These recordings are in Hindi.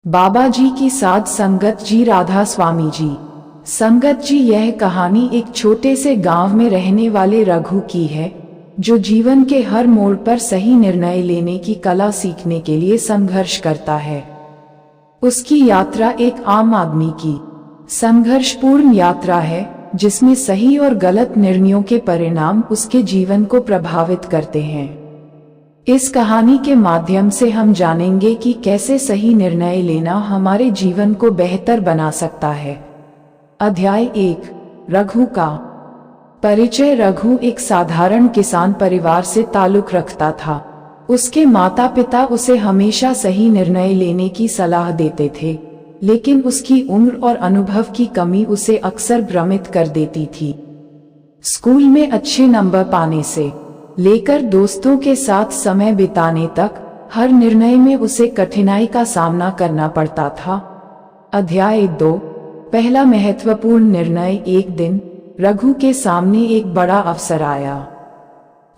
बाबा जी की साध संगत जी राधा स्वामी जी। संगत जी, यह कहानी एक छोटे से गांव में रहने वाले रघु की है, जो जीवन के हर मोड़ पर सही निर्णय लेने की कला सीखने के लिए संघर्ष करता है। उसकी यात्रा एक आम आदमी की संघर्षपूर्ण यात्रा है, जिसमें सही और गलत निर्णयों के परिणाम उसके जीवन को प्रभावित करते हैं। इस कहानी के माध्यम से हम जानेंगे कि कैसे सही निर्णय लेना हमारे जीवन को बेहतर बना सकता है। अध्याय 1, रघु का परिचय। रघु एक साधारण किसान परिवार से ताल्लुक रखता था। उसके माता पिता उसे हमेशा सही निर्णय लेने की सलाह देते थे, लेकिन उसकी उम्र और अनुभव की कमी उसे अक्सर भ्रमित कर देती थी। स्कूल में अच्छे नंबर पाने से लेकर दोस्तों के साथ समय बिताने तक, हर निर्णय में उसे कठिनाई का सामना करना पड़ता था। अध्याय 2, पहला महत्वपूर्ण निर्णय। एक दिन रघु के सामने एक बड़ा अवसर आया।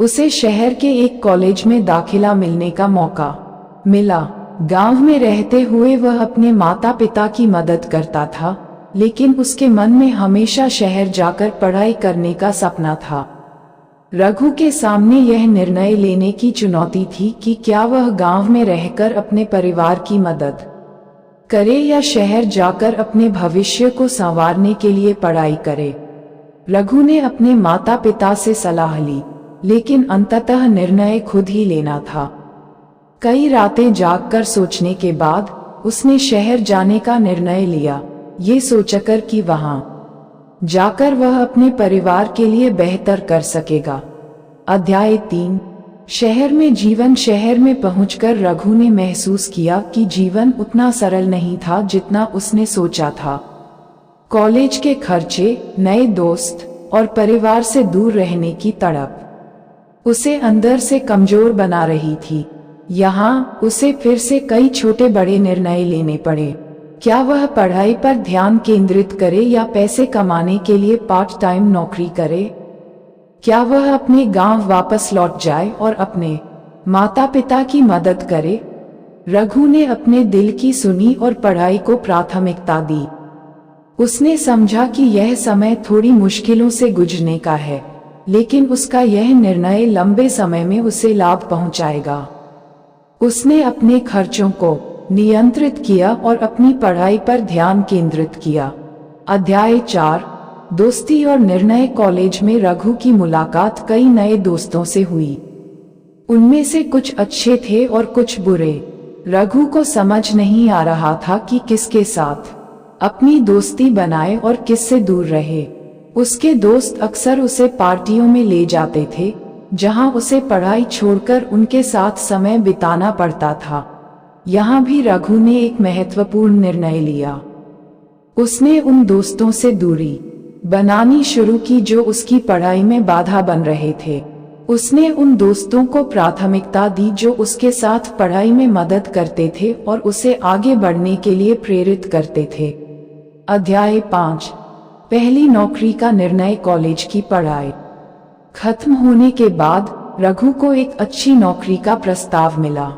उसे शहर के एक कॉलेज में दाखिला मिलने का मौका मिला। गांव में रहते हुए वह अपने माता पिता की मदद करता था, लेकिन उसके मन में हमेशा शहर जाकर पढ़ाई करने का सपना था। रघु के सामने यह निर्णय लेने की चुनौती थी कि क्या वह गांव में रहकर अपने परिवार की मदद करे या शहर जाकर अपने भविष्य को संवारने के लिए पढ़ाई करे। रघु ने अपने माता पिता से सलाह ली, लेकिन अंततः निर्णय खुद ही लेना था। कई रातें जागकर सोचने के बाद उसने शहर जाने का निर्णय लिया, ये सोचकर कि वहां जाकर वह अपने परिवार के लिए बेहतर कर सकेगा। अध्याय 3, शहर में जीवन। शहर में पहुंचकर रघु ने महसूस किया कि जीवन उतना सरल नहीं था जितना उसने सोचा था। कॉलेज के खर्चे, नए दोस्त और परिवार से दूर रहने की तड़प उसे अंदर से कमजोर बना रही थी। यहाँ उसे फिर से कई छोटे बड़े निर्णय लेने पड़े। क्या वह पढ़ाई पर ध्यान केंद्रित करे या पैसे कमाने के लिए पार्ट टाइम नौकरी करे? क्या वह अपने गांव वापस लौट जाए और अपने माता पिता की मदद करे? रघु ने अपने दिल की सुनी और पढ़ाई को प्राथमिकता दी। उसने समझा कि यह समय थोड़ी मुश्किलों से गुजरने का है, लेकिन उसका यह निर्णय लंबे समय में उसे लाभ पहुंचाएगा। उसने अपने खर्चों को नियंत्रित किया और अपनी पढ़ाई पर ध्यान केंद्रित किया। अध्याय 4, दोस्ती और निर्णय। कॉलेज में रघु की मुलाकात कई नए दोस्तों से हुई। उनमें से कुछ अच्छे थे और कुछ बुरे। रघु को समझ नहीं आ रहा था कि किसके साथ अपनी दोस्ती बनाए और किससे दूर रहे। उसके दोस्त अक्सर उसे पार्टियों में ले जाते थे, जहां उसे पढ़ाई छोड़कर उनके साथ समय बिताना पड़ता था। यहाँ भी रघु ने एक महत्वपूर्ण निर्णय लिया। उसने उन दोस्तों से दूरी बनानी शुरू की जो उसकी पढ़ाई में बाधा बन रहे थे। उसने उन दोस्तों को प्राथमिकता दी जो उसके साथ पढ़ाई में मदद करते थे और उसे आगे बढ़ने के लिए प्रेरित करते थे। अध्याय 5, पहली नौकरी का निर्णय। कॉलेज की पढ़ाई खत्म होने के बाद रघु को एक अच्छी नौकरी का प्रस्ताव मिला।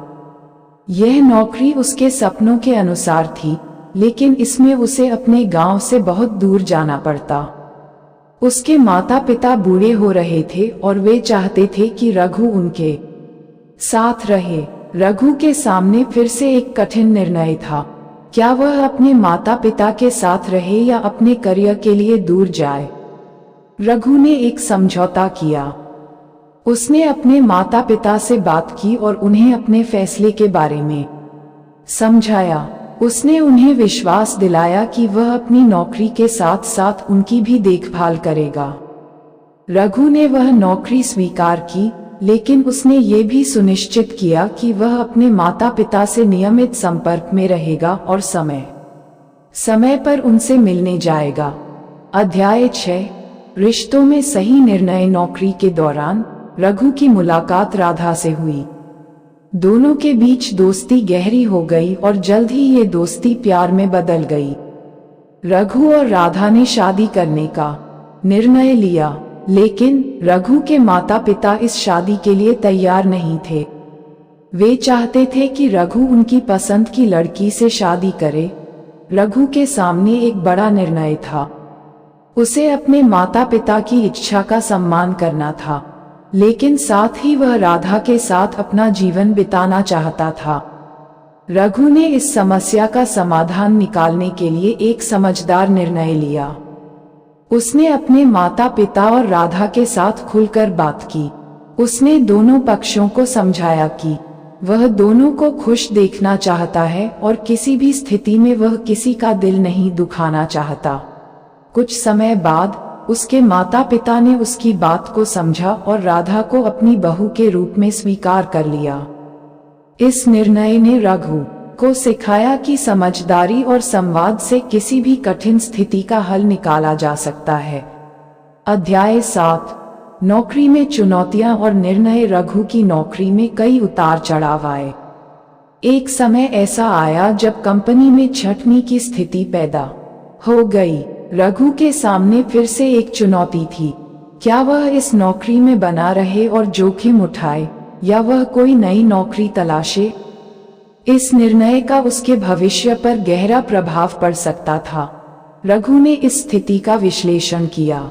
यह नौकरी उसके सपनों के अनुसार थी, लेकिन इसमें उसे अपने गांव से बहुत दूर जाना पड़ता। उसके माता पिता बूढ़े हो रहे थे और वे चाहते थे कि रघु उनके साथ रहे। रघु के सामने फिर से एक कठिन निर्णय था। क्या वह अपने माता पिता के साथ रहे या अपने करियर के लिए दूर जाए? रघु ने एक समझौता किया। उसने अपने माता पिता से बात की और उन्हें अपने फैसले के बारे में समझाया। उसने उन्हें विश्वास दिलाया कि वह अपनी नौकरी के साथ साथ उनकी भी देखभाल करेगा। रघु ने वह नौकरी स्वीकार की, लेकिन उसने ये भी सुनिश्चित किया कि वह अपने माता पिता से नियमित संपर्क में रहेगा और समय समय पर उनसे मिलने जाएगा। अध्याय 6, रिश्तों में सही निर्णय। नौकरी के दौरान रघु की मुलाकात राधा से हुई। दोनों के बीच दोस्ती गहरी हो गई और जल्द ही ये दोस्ती प्यार में बदल गई। रघु और राधा ने शादी करने का निर्णय लिया, लेकिन रघु के माता पिता इस शादी के लिए तैयार नहीं थे। वे चाहते थे कि रघु उनकी पसंद की लड़की से शादी करे। रघु के सामने एक बड़ा निर्णय था। उसे अपने माता पिता की इच्छा का सम्मान करना था, लेकिन साथ ही वह राधा के साथ अपना जीवन बिताना चाहता था। रघु ने इस समस्या का समाधान निकालने के लिए एक समझदार निर्णय लिया। उसने अपने माता पिता और राधा के साथ खुलकर बात की। उसने दोनों पक्षों को समझाया कि वह दोनों को खुश देखना चाहता है और किसी भी स्थिति में वह किसी का दिल नहीं दुखाना चाहता। कुछ समय बाद उसके माता पिता ने उसकी बात को समझा और राधा को अपनी बहू के रूप में स्वीकार कर लिया। इस निर्णय ने रघु को सिखाया कि समझदारी और संवाद से किसी भी कठिन स्थिति का हल निकाला जा सकता है। अध्याय 7 नौकरी में चुनौतियां और निर्णय। रघु की नौकरी में कई उतार चढ़ाव आए। एक समय ऐसा आया जब कंपनी में छंटनी की स्थिति पैदा हो गई। रघु के सामने फिर से एक चुनौती थी। क्या वह इस नौकरी में बना रहे और जोखिम उठाए, या वह कोई नई नौकरी तलाशे? इस निर्णय का उसके भविष्य पर गहरा प्रभाव पड़ सकता था। रघु ने इस स्थिति का विश्लेषण किया।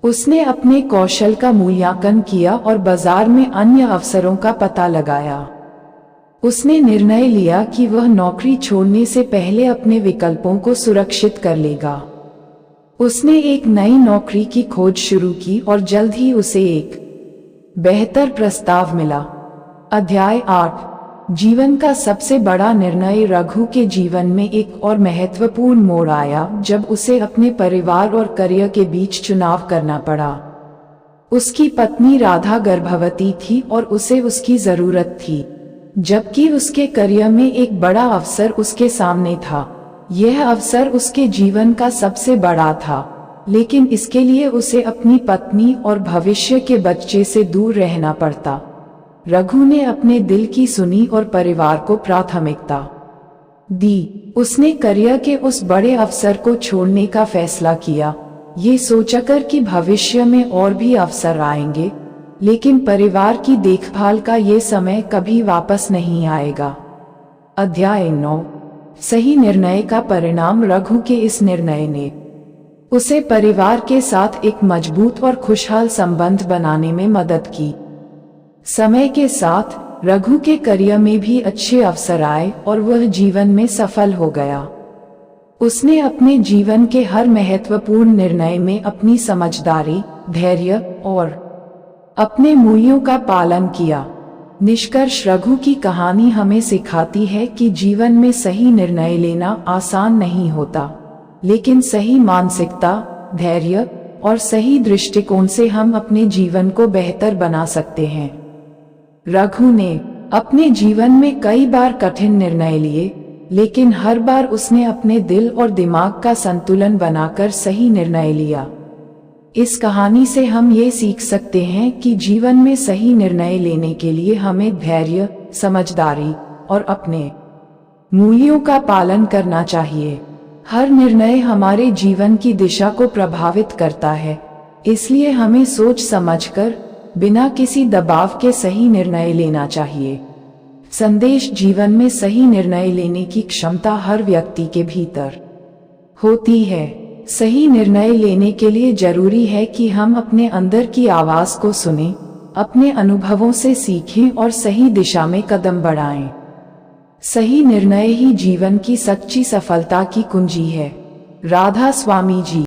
उसने अपने कौशल का मूल्यांकन किया और बाजार में अन्य अवसरों का पता लगाया। उसने निर्णय लिया कि वह नौकरी छोड़ने से पहले अपने विकल्पों को सुरक्षित कर लेगा। उसने एक नई नौकरी की खोज शुरू की और जल्द ही उसे एक बेहतर प्रस्ताव मिला। अध्याय 8 जीवन का सबसे बड़ा निर्णय। रघु के जीवन में एक और महत्वपूर्ण मोड़ आया जब उसे अपने परिवार और करियर के बीच चुनाव करना पड़ा। उसकी पत्नी राधा गर्भवती थी और उसे उसकी जरूरत थी, जबकि उसके करियर में एक बड़ा अवसर उसके सामने था। यह अवसर उसके जीवन का सबसे बड़ा था, लेकिन इसके लिए उसे अपनी पत्नी और भविष्य के बच्चे से दूर रहना पड़ता। रघु ने अपने दिल की सुनी और परिवार को प्राथमिकता दी। उसने करियर के उस बड़े अवसर को छोड़ने का फैसला किया, ये सोचकर कि भविष्य में और भी अवसर आएंगे, लेकिन परिवार की देखभाल का ये समय कभी वापस नहीं आएगा। अध्याय 9 सही निर्णय का परिणाम। रघु के इस निर्णय ने उसे परिवार के साथ एक मजबूत और खुशहाल संबंध बनाने में मदद की। समय के साथ रघु के करियर में भी अच्छे अवसर आए और वह जीवन में सफल हो गया। उसने अपने जीवन के हर महत्वपूर्ण निर्णय में अपनी समझदारी, धैर्य और अपने मूल्यों का पालन किया। निष्कर्ष। रघु की कहानी हमें सिखाती है कि जीवन में सही निर्णय लेना आसान नहीं होता, लेकिन सही मानसिकता, धैर्य और सही दृष्टिकोण से हम अपने जीवन को बेहतर बना सकते हैं। रघु ने अपने जीवन में कई बार कठिन निर्णय लिए, लेकिन हर बार उसने अपने दिल और दिमाग का संतुलन बनाकर सही निर्णय लिया। इस कहानी से हम ये सीख सकते हैं कि जीवन में सही निर्णय लेने के लिए हमें धैर्य, समझदारी और अपने मूल्यों का पालन करना चाहिए। हर निर्णय हमारे जीवन की दिशा को प्रभावित करता है, इसलिए हमें सोच समझकर बिना किसी दबाव के सही निर्णय लेना चाहिए। संदेश। जीवन में सही निर्णय लेने की क्षमता हर व्यक्ति के भीतर होती है। सही निर्णय लेने के लिए जरूरी है कि हम अपने अंदर की आवाज को सुनें, अपने अनुभवों से सीखें और सही दिशा में कदम बढ़ाएं। सही निर्णय ही जीवन की सच्ची सफलता की कुंजी है। राधा स्वामी जी।